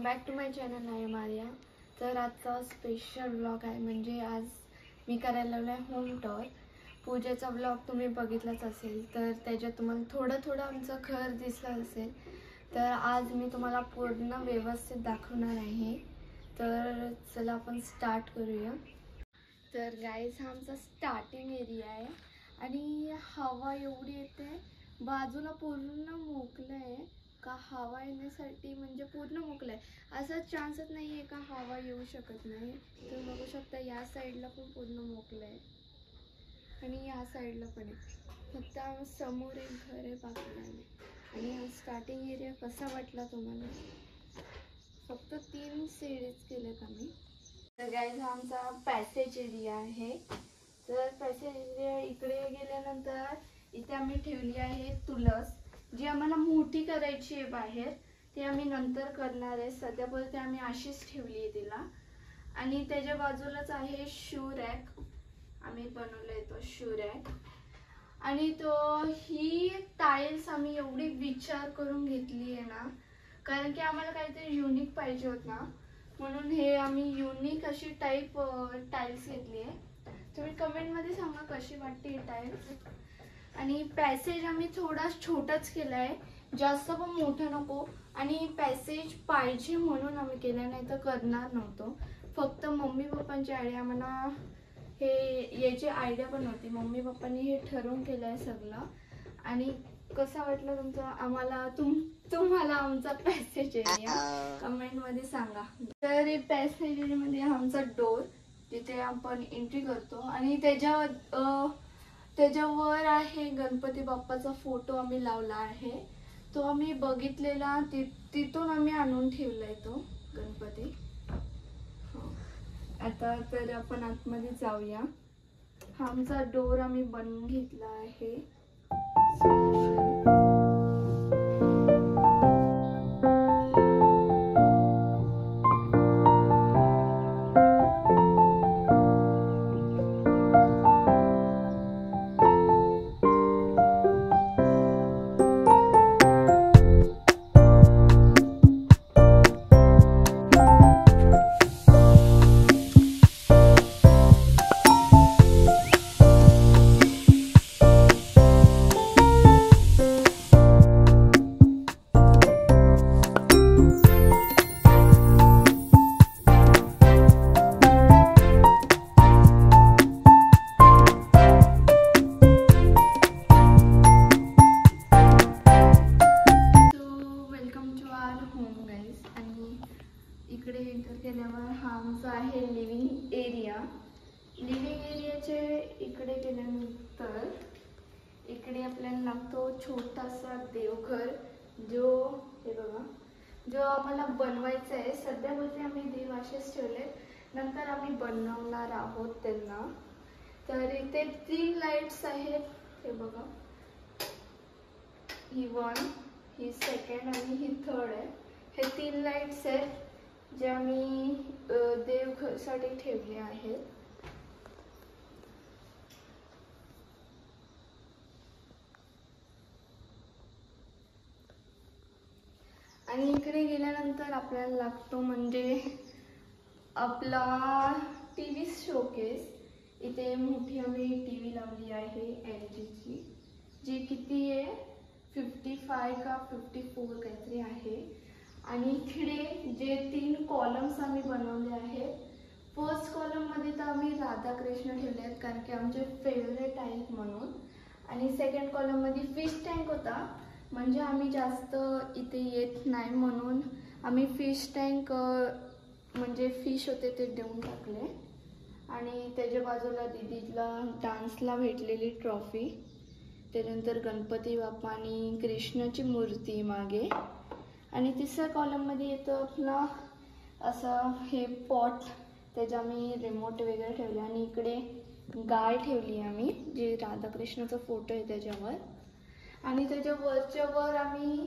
Back to my channel आहे Maria. तर आजचा स्पेशल व्लॉग आहे, म्हणजे आज मी करायला लावला आहे होम टूर। पूजेचा व्लॉग तुम्ही बघितलाच असेल, तर त्याच्यात तुम्हाला थोडं आमचं घर दिसलं असेल। तर आज मी तुम्हाला पूर्ण व्यवस्थित दाखवणार आहे। तर चला आपण स्टार्ट करूया। तर गाइस, हा आमचा स्टार्टिंग एरिया आहे आणि हवा एवढी येते, बाजूला पूर्ण मोकळं आहे का हवा येण्यासाठी, म्हणजे पूर्ण मोकळं आहे। असा चान्सच नाही आहे का हवा येऊ शकत नाही। तर बघू शकता या साईडला पण पूर्ण मोकळं आहे आणि या साईडला पण आहे। फक्त समोर एक घर आहे, बाकी नाही। आणि हा स्टार्टिंग एरिया कसा वाटला तुम्हाला? फक्त 3 सीढ़ीज केलेत आम्ही। तर गाइस, हा आमचा पॅसेज एरिया आहे। तर पॅसेज एरिया इकडे गेल्यानंतर इथे आम्ही ठेवली आहे तुळस, जी आम्हाला मोठी करायची आहे बाहेर। ते आम्ही नंतर करणार आहे, सध्यापुरते आम्ही अशीच ठेवली आहे तिला। आणि त्याच्या बाजूलाच आहे शू रॅक, आम्ही बनवलंय तो शू रॅक। आणि तो ही टाइल्स आम्ही एवढी विचार करून घेतली आहे ना, कारण की आम्हाला काहीतरी युनिक पाहिजे होता, म्हणून हे आम्ही युनिक अशी टाइल्स घेतली आहे। तुम्ही कमेंट मध्ये सांगा कशी वाटते ही टाइल्स। आणि पॅसेज आम्ही थोडा छोटाच केलाय, जास्त पण मोठा नको। आणि पॅसेज पाहिजे म्हणून आम्ही केला, नाही तर करणार नव्हतो। फक्त मम्मी पप्पांची आयडिया, आम्हाला हे याची आयडिया पण होती। मम्मी पप्पांनी हे ठरवून केलंय सगळं। आणि कसा वाटलं तुम्हाला आमचा पॅसेज एरिया कमेंट मध्ये सांगा। तर पॅसेज एरिया मध्ये आमचा डोर, जिथे आपण एंट्री करतो, आणि त्याच्यावर आहे गणपती बाप्पाचा फोटो आम्ही लावला आहे। तो आम्ही बघितलेला, तिथून आम्ही आणून ठेवलाय तो गणपती। आता तर आपण आतमध्ये जाऊया। हा आमचा डोर आम्ही बनवून घेतला आहे। इकडे एंटर केल्यावर हा आमचा आहे लिव्हिंग एरिया। लिव्हिंग एरियाचे इकडे गेल्यानंतर इकडे आपल्याला लागतो छोटासा देवघर, जो हे बघा, जो आम्हाला बनवायचा आहे। सध्या मध्ये आम्ही देव असेच ठेवले, नंतर आम्ही बनवणार आहोत त्यांना। तर इथे 3 लाईट्स आहेत, हे बघा, ही 1, ही 2 आणि ही 3 आहे। हे 3 लाईट्स आहेत, जे आम्ही देवघरसाठी ठेवले आहेत। आणि इकडे गेल्यानंतर आपल्याला लागतो म्हणजे आपला टीव्ही शोकेस। इथे मोठी आम्ही टीव्ही लावली आहे LGची, जी किती आहे 55 का 54 काहीतरी आहे। आणि इकडे जे 3 कॉलम्स आम्ही बनवले आहेत, फर्स्ट कॉलम मध्ये तर आम्ही राधाकृष्ण ठेवले आहेत, कारण की आमचे फेवरेट आहेत म्हणून। आणि सेकंड कॉलम मध्ये फिश टँक होता, म्हणजे आम्ही जास्त इथे येत नाही म्हणून आम्ही फिश टँक, म्हणजे फिश होते ते देऊन टाकले। आणि त्याच्या बाजूला दीदीला डान्सला भेटलेली ट्रॉफी, त्यानंतर गणपती बाप्पा आणि कृष्णाची मूर्ती मागे। आणि तिसऱ्या कॉलम मध्ये येतो आपला असं हे पॉट, त्याच्या आम्ही रिमोट वगैरे ठेवले। आणि इकडे गाय ठेवली आम्ही, जे राधाकृष्णाचा फोटो आहे त्याच्यावर। आणि त्याच्या वरच्या वर आम्ही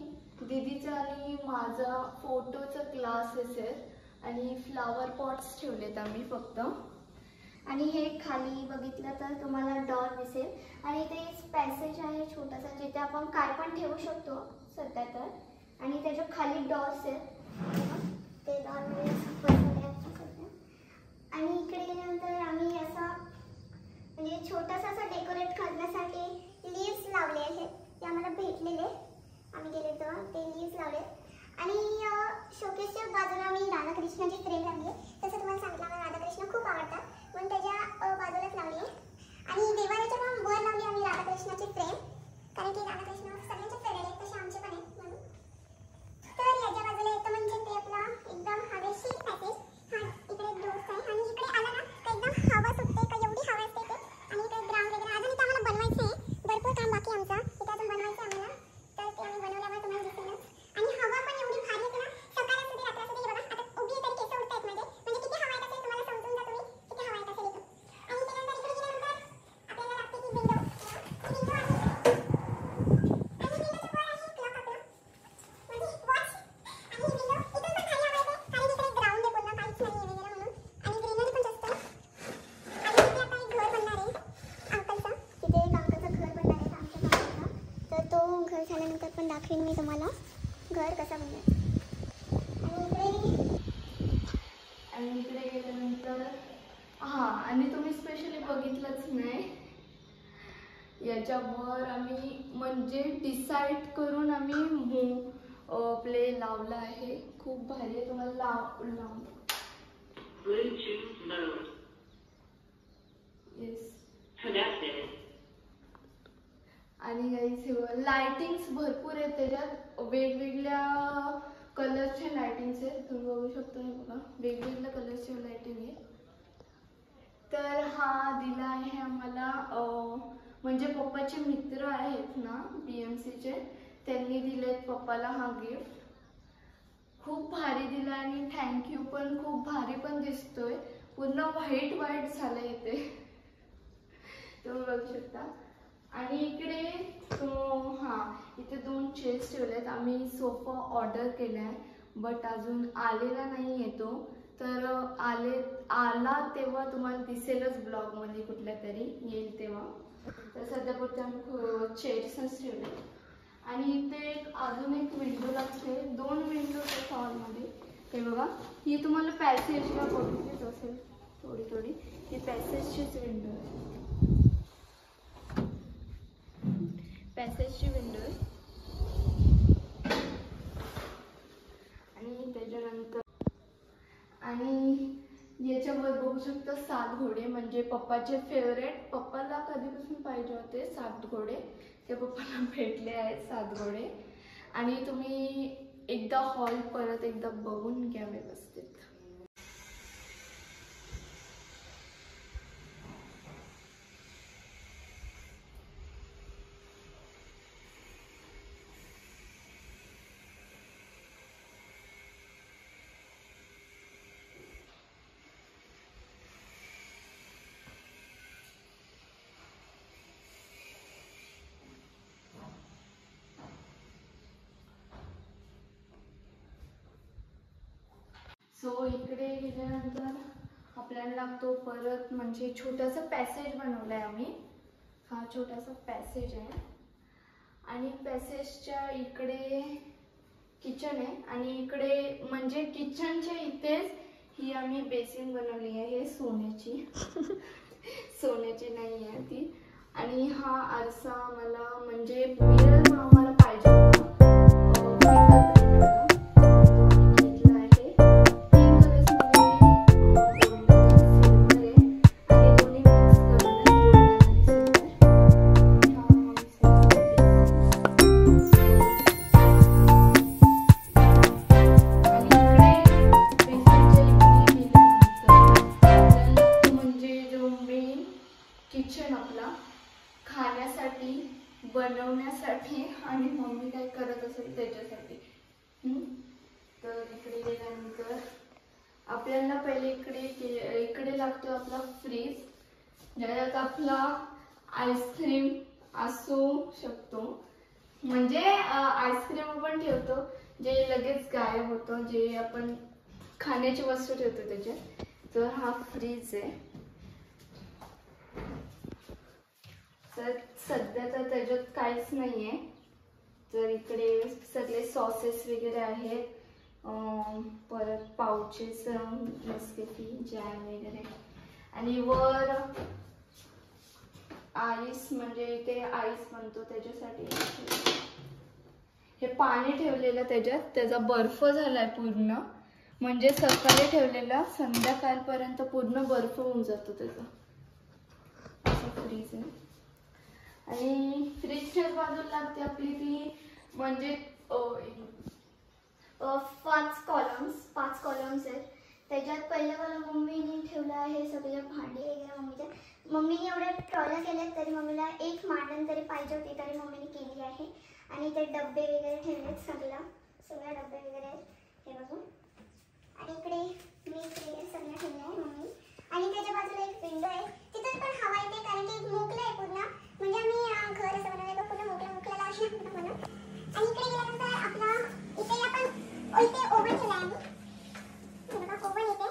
दीदीचा आणि माझा फोटोचा ग्लासेस आहेत आणि फ्लावर पॉट्स ठेवलेत आम्ही फक्त। आणि हे खाली बघितलं तर तुम्हाला डॉर दिसेल, आणि ते पॅसेज आहे छोटासा, जिथे आपण काय पण ठेवू शकतो सध्या तर। आणि त्याच्या खाली डॉर्स आहेत, ते नॉर्मली असं. आणि इकडे गेल्यानंतर आम्ही असा म्हणजे छोटासा असा डेकोरेट करण्यासाठी लीव्स लावले आहेत. ते आम्हाला भेटलेले, आम्ही गेले तेव्हा ते लीव्स लावले. आणि शोकेसच्या बाजूला आम्ही राधाकृष्णाची फ्रेम लावली आहे. तसं तुम्हाला सांगितलं मला राधाकृष्ण खूप आवडतात म्हणून त्याच्या बाजूलाच लावली आहे. आणि देवाऱ्याच्या पण वर लावली आम्ही राधाकृष्णाची फ्रेम, कारण की राधाकृष्ण सगळ्यांचे फेवरेट आहेत तसे आमचे पण आहेत म्हणून. तर याच्या बाजूला येतं म्हणजे ते आपला एकदम हवेशीर पॅसेज. हा इकडे एक डोर्स आहे आणि इकडे आला ना तर एकदम हवा सुटते का एवढी हवा असते ते. आणि इकडे ग्राउंड वगैरे अजून इथं आम्हाला बनवायचं आहे, भरपूर काम बाकी आमचं इथं अजून बनवायचं आम्हाला. तर ते आम्ही बनवल्यावर तुम्हाला दिसेलच. आणि हवा पण एवढी भारी येते ना सकाळ असू दे रात्र असू दे. बघा आता उभी तरी केस उडतायत माझे, म्हणजे किती हवा येत असेल तुम्हाला समजून जा तुम्ही किती हवा येत असेल इथं. आणि त्यानंतर इकडे गेल्यानंतर आपल्याला लागते की विंडो. विंडो आहे आणि विंडोच्या वर आहे क्लॉक आपला म्हणजे वॉच. आणि विंडो इथून पण खाली हवा येते कारण इकडे ग्राउंड आहे पूर्ण, काहीच नाही आहे वगैरे म्हणून. आणि ग्रीनरी पण जास्त आहे. आणि इथे आता एक घर बनणार आहे अंकलचं. तिथे एक अंकलचं घर बनणार आहे आमच्या गावाचं. तर तो घर झाल्यानंतर पण दाखवेन मी तुम्हाला घर कसं बनणार. आणि इकडे गेल्यानंतर आणि तुम्ही स्पेशली बघितलंच नाही, याच्यावर आम्ही म्हणजे डिसाईड करून आम्ही प्ले लावला आहे. खूप भारी आहे, तुम्हाला लावून येस. आणि गाईस लाइटिंग्स भरपूर आहेत त्याच्यात, वेगवेगळ्या कलरचे लाइटिंग्स आहेत. तुम्ही बघू शकता, हे बघा वेगवेगळ्या कलरचे लाइटिंग आहे. तर हा दिला आहे आम्हाला म्हणजे पप्पाचे मित्र आहेत ना BMCचे, त्यांनी दिलेत पप्पाला हा गिफ्ट. खूप भारी दिला आणि थँक्यू पण, खूप भारी पण दिसतोय. पूर्ण व्हाईट झालंय इथे तुम्ही बघू शकता. आणि इकडे इथे 2 चेअर्स ठेवलेत. आम्ही सोफा ऑर्डर केलाय बट अजून आलेला नाही येतो. तर आला तेव्हा तुम्हाला दिसेलच ब्लॉगमध्ये, कुठल्या तरी येईल तेव्हा. तर सध्या पुढे आम्ही चेअर्सच ठेवले. आणि इथे अजून एक विंडो लागते, 2 विंडो आहेत हॉलमध्ये. हे बघा, ही तुम्हाला पॅसेजला बघितलीच असेल थोडी. ही पॅसेजचीच विंडो आहे, पॅसेजची विंडो आहे. आणि त्याच्यानंतर याच्यावर बघू शकता 7 घोडे, म्हणजे पप्पाचे फेवरेट. पप्पाला कधीपासून पाहिजे होते 7 घोडे, ते पप्पाला भेटले आहेत 7 घोडे. आणि तुम्ही एकदा हॉल परत एकदा बघून घ्या व्यवस्थित. सो इकडे गेल्यानंतर आपल्याला लागतो परत म्हणजे छोटासा पॅसेज बनवलाय आम्ही. हा छोटासा पॅसेज आहे आणि पॅसेजच्या इकडे किचन आहे. आणि इकडे म्हणजे किचनच्या इथेच ही आम्ही बेसिन बनवली आहे, हे सोन्याची सोन्याची नाही आहे ती. आणि हा आरसा मला म्हणजे मिरर आम्हाला पाहिजे होता. किचन आपला खाण्यासाठी, बनवण्यासाठी आणि मम्मी काय करत असेल त्याच्यासाठी. तर इकडे गेल्यानंतर आपल्याला पहिले इकडे लागतो आपला फ्रीज, ज्याच्यात आपला आईस्क्रीम असू शकतो. म्हणजे आईस्क्रीम आपण ठेवतो जे लगेच गायब होतं, जे आपण खाण्याची वस्तू ठेवतो त्याच्यात. तर हा फ्रीज आहे. तर सध्या तर त्याच्यात काहीच नाहीये. तर इकडे सगळे सॉसेस वगैरे आहेत. परत पाउचेस, नेसकॅफे, जॅम वगैरे. आणि वर आईस म्हणजे इथे आईस बनतो त्याच्यासाठी हे पाणी ठेवलेलं त्याच्यात, त्याचा बर्फ झालाय पूर्ण. म्हणजे सकाळी ठेवलेला संध्याकाळपर्यंत पूर्ण बर्फ होऊन जातो त्याचा. असं फ्रीज आहे. आणि फ्रीजच्या बाजूला लागते आपली ती म्हणजे 5 कॉलम्स आहेत. त्याच्यात पहिल्या वाला मम्मीने ठेवलं आहे सगळे भांडी वगैरे. मम्मीने एवढ्या ट्रॉल्या केल्या तरी मम्मीला एक मांडण तरी पाहिजे होती, तरी मम्मीने केली आहे. आणि ते डब्बे वगैरे ठेवलेत, सगळ्या डब्बे वगैरे आहेत हे बघून. आणि इकडे मीठ वगैरे सगळं ठेवलं आहे मम्मी. आणि त्याच्या बाजूला एक विंडो आहे, तिथून पण हवा येते कारण की मोकळं आहे पूर्ण. म्हणजे आम्ही घर असं बनवलं पूर्ण मोकळं आहे म्हणून. आणि इकडे गेल्यानंतर आपला इथे आपण इथे ओव्हन ठेवला आहे आम्ही. ओव्हन इथे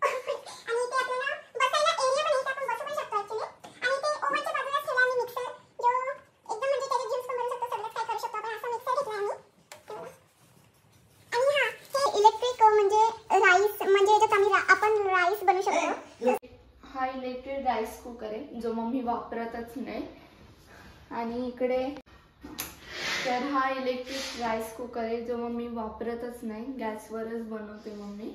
आणि इथे आपल्याला बसायला एरिया पण आहे, आपण बसू पण शकतो ऍक्च्युली. आणि ते ओव्हनच्या बाजूला ठेवला आम्ही मिक्सर, जो एकदम म्हणजे त्याचे ज्यूस पण बनवू शकतो, सगळं काय करू शकतो आपण. असा मिक्सर घेतला आम्ही. आणि हा हे इलेक्ट्रिक म्हणजे राईस म्हणजे याच्यात आपण राईस बनवू शकतो. हा इलेक्ट्रिक राईस कुकर आहे जो मम्मी वापरतच नाही. आणि इकडे तर हा इलेक्ट्रिक राईस कुकर आहे जो मम्मी वापरतच नाही, गॅसवरच बनवते मम्मी.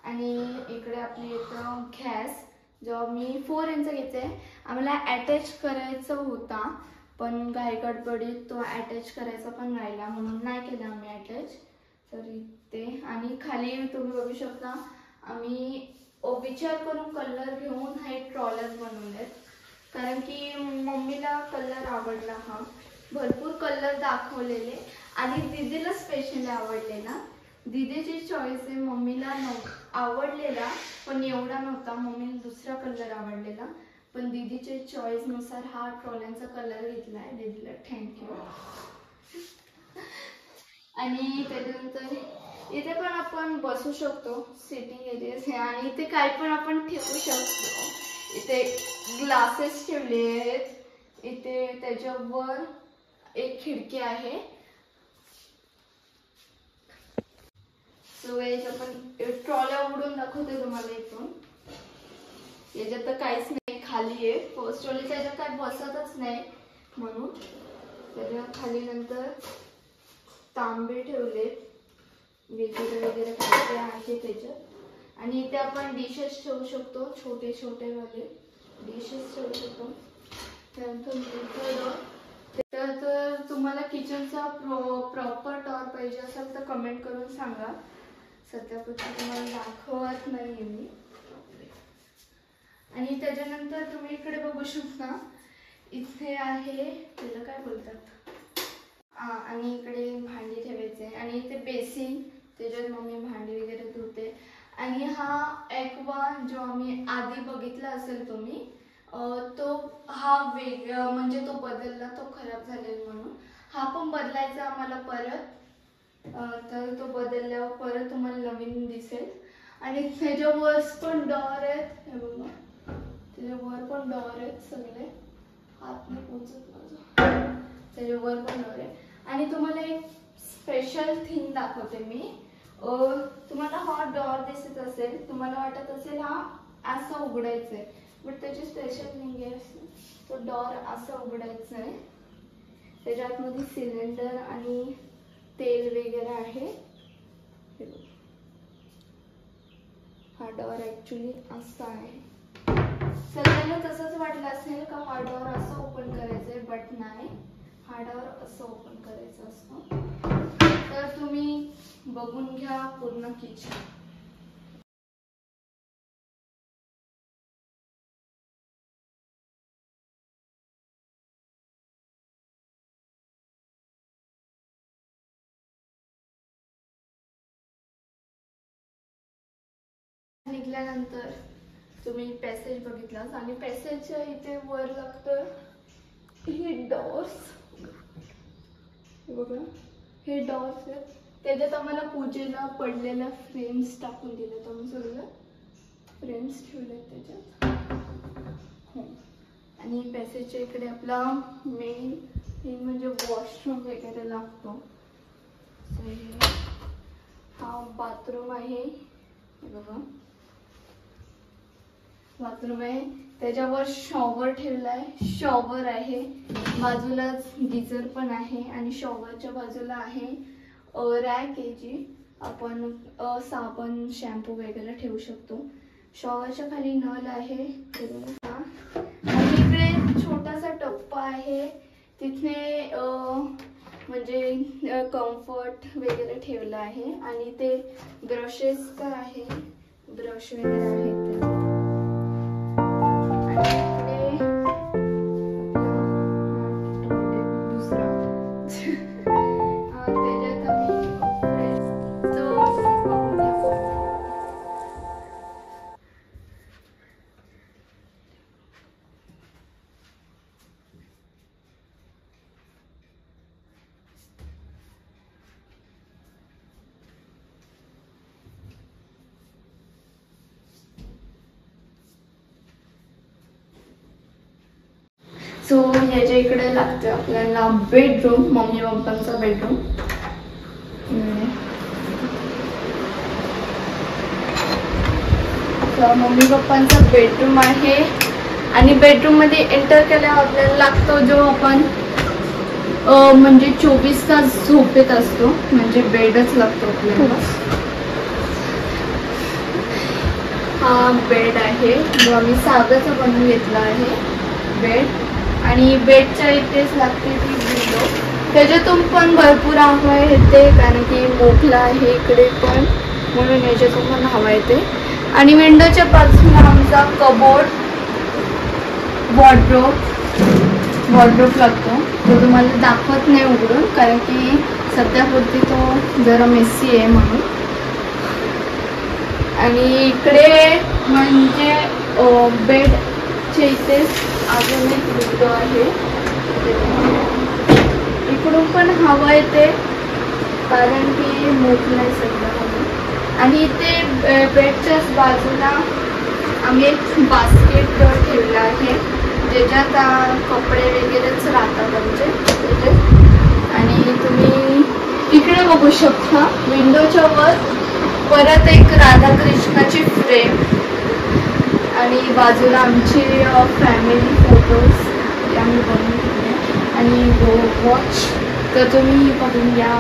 आणि इकडे आपली येतं गॅस जो मी 4 इंच घेते. आम्हाला अटॅच करायचा होता पण घाई गडबडीत तो अटॅच करायचा पण राहिला म्हणून नाही केला आम्ही अटॅच. तरी ते आणि खाली तुम्ही बघू शकता आम्ही विचार करून कलर घेऊन हे ट्रॉलर बनवलेत. कारण की मम्मीला कलर आवडला, हा भरपूर कलर दाखवलेले आणि दीदीला स्पेशली आवडलेला. दीदीची चॉईस आहे, मम्मीला आवडलेला पण एवढा नव्हता, मम्मीला दुसरा कलर आवडलेला. पण दीदीच्या चॉईसनुसार हा ट्रॉल्यांचा कलर घेतला आहे. दीदीला थँक्यू. आणि त्याच्यानंतर इथे पण आपण बसू शकतो, सिटिंग एरियाज आहे. आणि इथे काय पण आपण ठेवू शकतो. इथे ग्लासेस ठेवले आहेत. इथे त्याच्यावर एक खिडकी आहे. सो याच्यात आपण ट्रॉल्या उघडून दाखवते तुम्हाला इथून. याच्यात तर काहीच नाही, खाली आहे. फर्स्ट ट्रॉली त्याच्यात काय बसतच नाही म्हणून. त्याच्या खाली नंतर तांबे ठेवले वगैरे काय आहे त्याच्यात. आणि इथे आपण डिशेस ठेवू शकतो, छोटे छोटे वाले डिशेस ठेवू शकतो. त्यानंतर तर तुम्हाला किचनचा प्रॉपर टॉर पाहिजे असेल तर कमेंट करून सांगा. सध्यापुरती तुम्हाला दाखवत नाही मी. आणि त्याच्यानंतर तुम्ही इकडे बघू शकता, इथे आहे त्याला काय बोलतात, आणि इकडे भांडी ठेवायचे. आणि इथे बेसिन, त्याच्यात मम्मी भांडी वगैरे धुते. आणि हा एक्वा जो आम्ही आधी बघितला असेल तुम्ही, तो हा वेगळा म्हणजे तो बदलला, तो खराब झालेला म्हणून. हा पण बदलायचा आम्हाला परत. तर तो बदलल्यावर परत तुम्हाला नवीन दिसेल. आणि त्याच्यावर पण डॉर आहेत, हे बघा त्याच्यावर पण डॉर आहेत सगळे. हात नाही पोचत माझा. त्याच्यावर पण डॉर आहे. आणि तुम्हाला एक स्पेशल थिंग दाखवते मी. तुम्हाला हा डॉर दिसत असेल, तुम्हाला वाटत असेल हा असा उघडायचा आहे, बट त्याची स्पेशल थिंग आहे. तो डॉर असा उघडायचा आहे. त्याच्या आतमध्ये सिलेंडर आणि तेल वगैरे आहे. हा डॉर ऍक्च्युली असा आहे. सगळ्यांना तसंच वाटलं असेल का हा डॉर असा ओपन करायचा आहे, बट नाही, हा डॉर असं ओपन करायचा असतो. तर तुम्ही बघून घ्या पूर्ण किचन. निघाल्यानंतर तुम्ही पॅसेज बघितलास. आणि पॅसेजच्या इथे वर लागतं हे डॉर्स, बघा हे डॉर्स आहेत. त्याच्यात आम्हाला पूजेला पडलेल्या फ्रेम्स टाकून दिले, तुम्ही सगळं फ्रेम्स ठेवले त्याच्यात. आणि पॅसेजच्या इकडे आपला मेन म्हणजे वॉशरूम वगैरे लागतो. हा बाथरूम आहे, हे बघा बाथरूम आहे, त्याच्यावर शॉवर ठेवलाय, शॉवर आहे, बाजूलाच गिझर पण आहे आणि शॉवरच्या बाजूला आहे रॅक आहे जी आपण साबण शॅम्पू वगैरे ठेवू शकतो. शॉवरच्या खाली नळ आहे, आणि इकडे छोटासा टप्पा आहे, तिथे म्हणजे कम्फर्ट वगैरे ठेवला आहे आणि ते ब्रशेस का आहे, ब्रश वगैरे आहेत. सो याच्या इकडे लागतं आपल्याला बेडरूम, मम्मी पप्पांचा बेडरूम. मम्मी पप्पांचा बेडरूम आहे आणि बेडरूम मध्ये एंटर केल्यावर आपल्याला लागतो जो आपण म्हणजे 24 तास झोपेत असतो, म्हणजे बेडच लागतो आपल्याला. हा बेड आहे जो आम्ही सागाचा बनवून घेतला आहे बेड, आणि बेडच्या इथेच लागते ती विंडो, त्याच्यातून पण भरपूर हवा येते कारण की मोठला आहे इकडे पण, म्हणून याच्यातून पण हवा येते. आणि विंडोच्या बाजूला आमचा कबोर्ड, वॉर्डरोब लागतो, तो तुम्हाला दाखवत नाही उघडून कारण की सध्यापुरती तो जरा मेसी आहे म्हणून. आणि इकडे म्हणजे बेडच्या इथेच अजून एक विंडो आहे, इकडून पण हवा येते कारण की मोठला आहे सध्या म्हणून. आणि इथे बेडच्याच बाजूला आम्ही एक बास्केट ठेवला आहे ज्याच्यात कपडे वगैरेच राहतात आमचे. आणि तुम्ही इकडे बघू शकता विंडोच्या वर परत एक राधाकृष्णाची फ्रेम आणि बाजूला आमचे फॅमिली फोटोज ते आम्ही बनवून ठेवले आणि वॉच, तर तुम्ही बघून घ्या.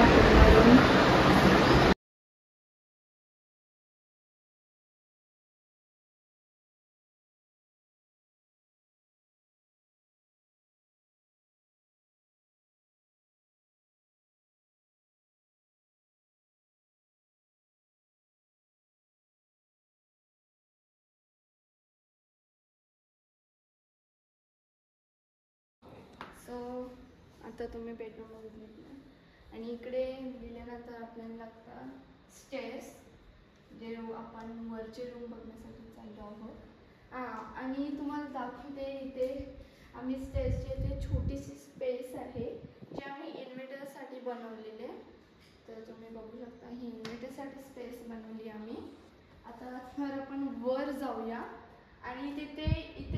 सो आता तुम्ही बेडरूम बघितलं आणि इकडे गेल्यानंतर आपल्याला लागतं स्टेअर्स, जे आपण वरचे रूम बघण्यासाठी चाललो आहोत. आणि तुम्हाला दाखवते इथे आम्ही स्टेअर्सची इथे छोटीशी स्पेस आहे जी आम्ही इन्व्हर्टरसाठी बनवलेली आहे, तर तुम्ही बघू शकता ही इन्व्हर्टरसाठी स्पेस बनवली आम्ही. आता तर आपण वर जाऊया आणि इथे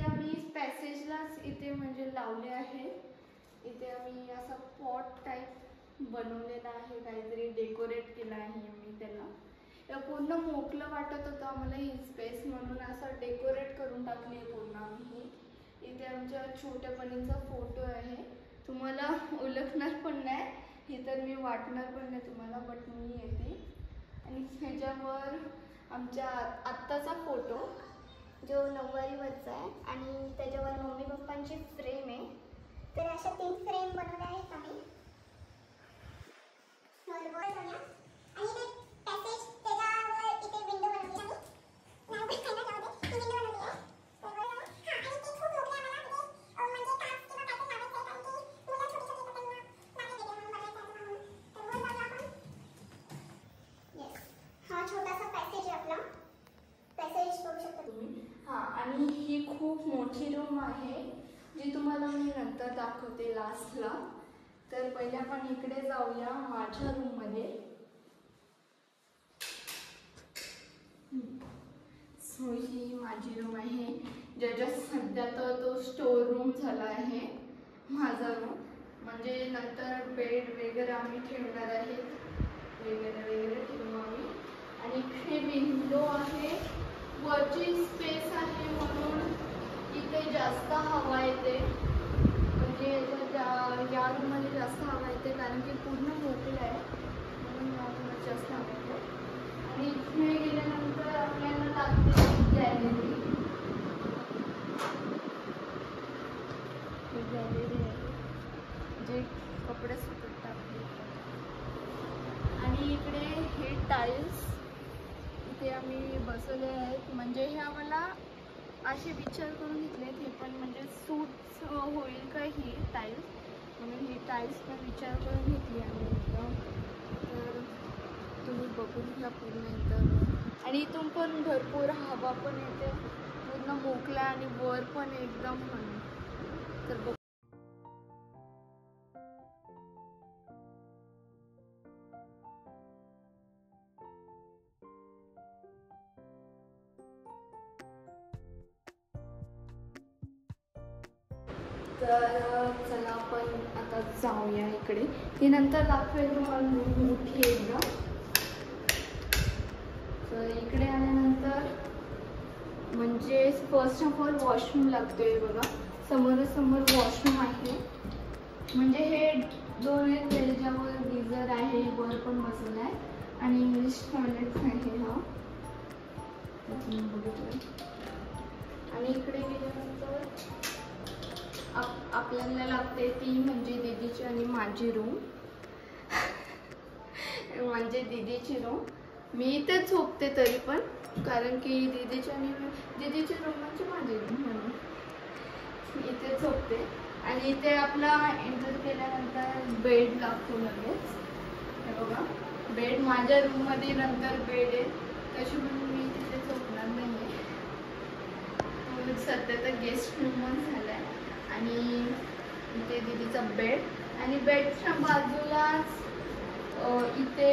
आम्ही पॅसेजलाच इथे म्हणजे लावले आहे, इथे आम्ही असा पॉट टाईप बनवलेला आहे, काहीतरी डेकोरेट केलं आहे मी त्याला. पूर्ण मोकळं वाटत होतं आम्हाला ही स्पेस, म्हणून असं डेकोरेट करून टाकली आहे पूर्ण आम्ही. इथे आमच्या छोट्या बहिणीचा फोटो आहे, तुम्हाला ओळखणार पण नाही हे तर मी वाटणार पण नाही तुम्हाला, बट मी येते. आणि ह्याच्यावर आमच्या आत्ताचा फोटो जो 9वारीवरचा आहे आणि त्याच्यावर मम्मी पप्पांची फ्रेम आहे. तर अशा 3 फ्रेम बनवल्या आहेत आम्ही. आणि इथे पॅसेज, त्याच्यावर इथे विंडो बनवली आम्ही. हा छोटासा पॅसेज आहे आपला, पॅसेज बघू शकता तुम्ही. आणि ही खूप मोठी रूम आहे जी तुम्हाला मी नंतर दाखवते लास्टला. तर पहिले आपण इकडे जाऊया माझ्या रूममध्ये. सो ही माझी रूम आहे ज्याच्यात सध्या तर तो स्टोर रूम झाला आहे माझा रूम, म्हणजे नंतर बेड वगैरे आम्ही ठेवणार आहे, वगैरे ठेवू आम्ही. आणि इथे विंडो आहे, वरची स्पेस आहे म्हणून इथे जास्त हवा येते, म्हणजे या रूममध्ये जास्त हवा येते कारण की पूर्ण मोकळं आहे म्हणून या रूममध्ये जास्त हवा येते. आणि इथे गेल्यानंतर आपल्याला लागते गॅलरी. गॅलरी आहे जे कपडे सुकत टाकले. आणि इकडे हे टाईल्स इथे आम्ही बसवले आहेत, म्हणजे हे आम्हाला असे विचार करून घेतलेत, हे पण म्हणजे सूट होईल का ही टाईल्स, म्हणून ही टाईल्स पण विचार करून घेतली आम्ही एकदम. तर तुम्ही बघून घ्या पूर्ण एकदम. आणि इथून पण भरपूर हवा पण येते, पूर्ण मोकळा आणि वर पण एकदम म्हणून. तर बघ तर चला आपण आता जाऊया इकडे, ती नंतर दाखवेल तुम्हाला मोठी एकदम. तर इकडे आल्यानंतर म्हणजे फर्स्ट ऑफ ऑल वॉशरूम लागतोय बघा, समोरासमोर वॉशरूम आहे. म्हणजे हे 2 आहेत, त्याच्यावर गिझर आहे, वर पण बसवला आहे आणि इंग्लिश टॉयलेट आहे हा बघितलं. आणि इकडे गेल्यानंतर आपल्याला लागते ती म्हणजे दीदीची आणि माझी रूम. म्हणजे दीदीची रूम मी इथे झोपते तरी पण, कारण की दीदीची रूम म्हणजे माझी रूम म्हणून इथे झोपते. आणि इथे आपला एंटर केल्यानंतर बेड लागतो लगेच. हे बघा बेड माझ्या रूममध्ये नंतर बेड आहे, तशी म्हणून मी तिथे झोपणार नाही आहे. सध्या तर गेस्ट रूमच झाला आहे. आणि इथे दीदीचा बेड, आणि बेडच्या बाजूलाच इथे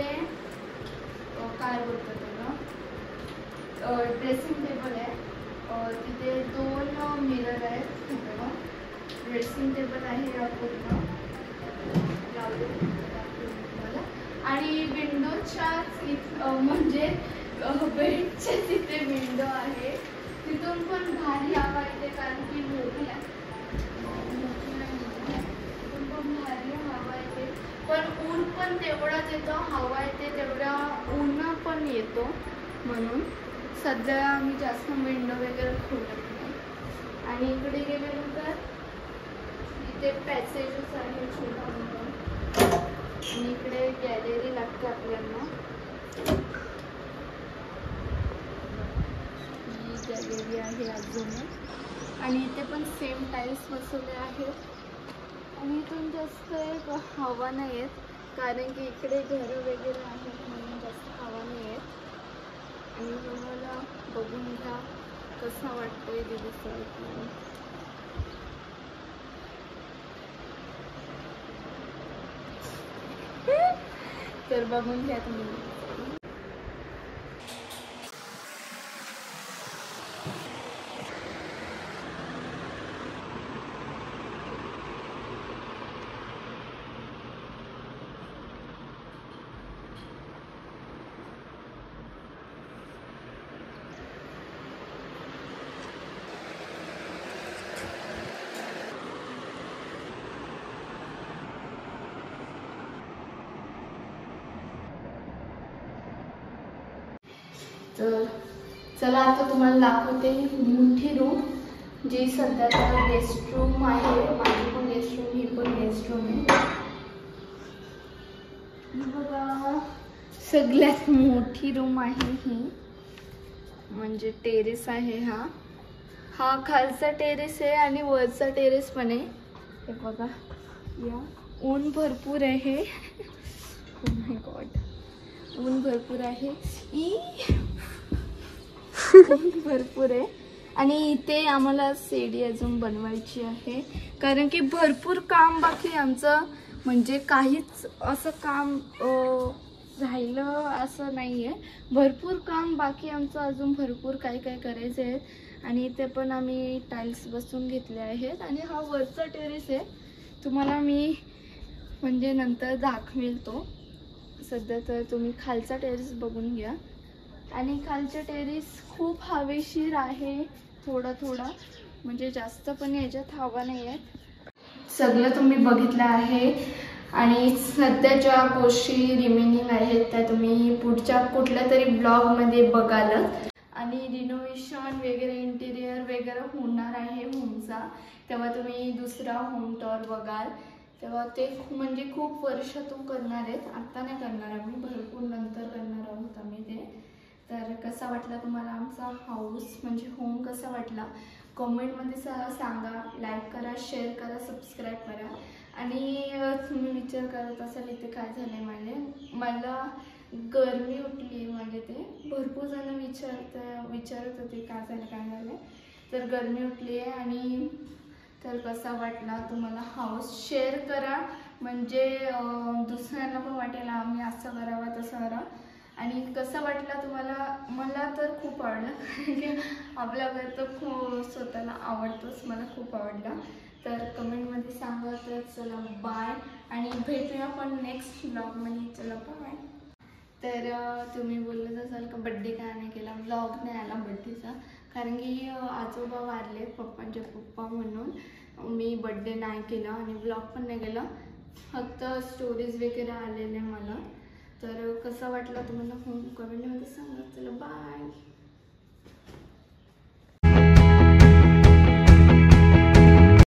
काय बोलतात त्याला, ड्रेसिंग टेबल आहे. तिथे 2 मिरर आहेत. ड्रेसिंग टेबल आहे हा पूर्ण तुम्हाला. आणि विंडोच्याच म्हणजे बेडच्याच इथे विंडो आहे, तिथून पण भारी हवा येते कारण की मोठी आहे, तिथून पण भारी हवा येते. पण ऊन पण तेवढाच येतो, हवा येते तेवढा ऊन पण येतो, म्हणून सध्या आम्ही जास्त विंडो वगैरे खोलत नाही. आणि इकडे गेल्यानंतर इथे पॅसेजेस आहे छोटा मोठा, आणि इकडे गॅलरी लागते आपल्याला. ही गॅलरी आहे अजून, आणि इथे पण सेम टाईल्स बसवले आहेत. आणि इथून जास्त एक हवा नाही येत कारण की इकडे घरं वगैरे आहेत म्हणून जास्त हवा नाही येत. आणि मला बघून घ्या कसा वाटतोय दीदीचं. तर बघून घ्या तुम्ही. तर चला आता तुम्हाला दाखवते मोठी रूम, जी सध्या तर गेस्ट रूम आहे. माझी पण गेस्ट रूम, ही पण गेस्ट रूम आहे. बघा सगळ्यात मोठी रूम आहे ही, म्हणजे टेरेस आहे हा खालचा टेरेस आहे आणि वरचा टेरेस पण आहे. हे बघा या ऊन भरपूर आहे. ओ माय गॉड ऊन भरपूर आहे, ऊन भरपूर आहे. आणि इथे आम्हाला सीडी अजून बनवायची आहे कारण की भरपूर काम बाकी आमचं, म्हणजे काहीच असं काम राहिलं असं नाही आहे. भरपूर काम बाकी आमचं, अजून भरपूर काय काय करायचं आहे. आणि इथे पण आम्ही टाईल्स बसवून घेतले आहेत. आणि हा वरचा टेरेस आहे, तुम्हाला मी म्हणजे नंतर दाखवेल तो. सध्या तर तुम्ही खालचा टेरेस बघून घ्या. आणि खालचं टेरेस खूप हवेशीर आहे, थोडं थोडं, म्हणजे जास्त पण याच्यात हवा नाही आहे. सगळं तुम्ही बघितलं आहे आणि सध्या ज्या गोष्टी रिमेनिंग आहेत त्या तुम्ही पुढच्या कुठल्या तरी ब्लॉगमध्ये बघालच. आणि रिनोव्हेशन वगैरे इंटिरियर वगैरे होणार आहे होमचा, तेव्हा तुम्ही दुसरा होम टूर बघाल. तेव्हा ते म्हणजे खूप वर्षातून करणार आहेत, आत्ता नाही करणार आम्ही, भरपूर नंतर करणार आहोत आम्ही ते. तर कसा वाटला तुम्हाला आमचा हाऊस म्हणजे होम कसा वाटला कमेंटमध्ये सांगा. लाईक करा, शेअर करा, सबस्क्राईब करा. आणि तुम्ही विचार करत असाल इथे काय झालं आहे, मला गरमी उठली म्हणजे ते भरपूर जण विचारत होते काय झालं. तर गरमी उठली आहे. आणि तर कसा वाटला तुम्हाला हाऊस शेअर करा, म्हणजे दुसऱ्यांना पण वाटेल आम्ही असं करावं तसं करा. आणि कसं वाटलं तुम्हाला, मला तर खूप आवडलं, कारण की आपल्या घर तर खूप स्वतःला आवडतोच, मला खूप आवडला. तर कमेंटमध्ये सांगा. तर चला बाय, आणि भेटूया पण नेक्स्ट ब्लॉगमध्ये. चला बाय. तर तुम्ही बोलत असाल का बड्डे काय नाही केला, ब्लॉग नाही आला बड्डेचा, कारण की आजोबा वारले, पप्पांचे पप्पा, म्हणून मी बड्डे नाही केला आणि ब्लॉग पण नाही केला, फक्त स्टोरीज वगैरे आलेल्या मला. तर कसा वाटला तुम्हाला होम कमेंटमध्ये सांगा. चला बाय.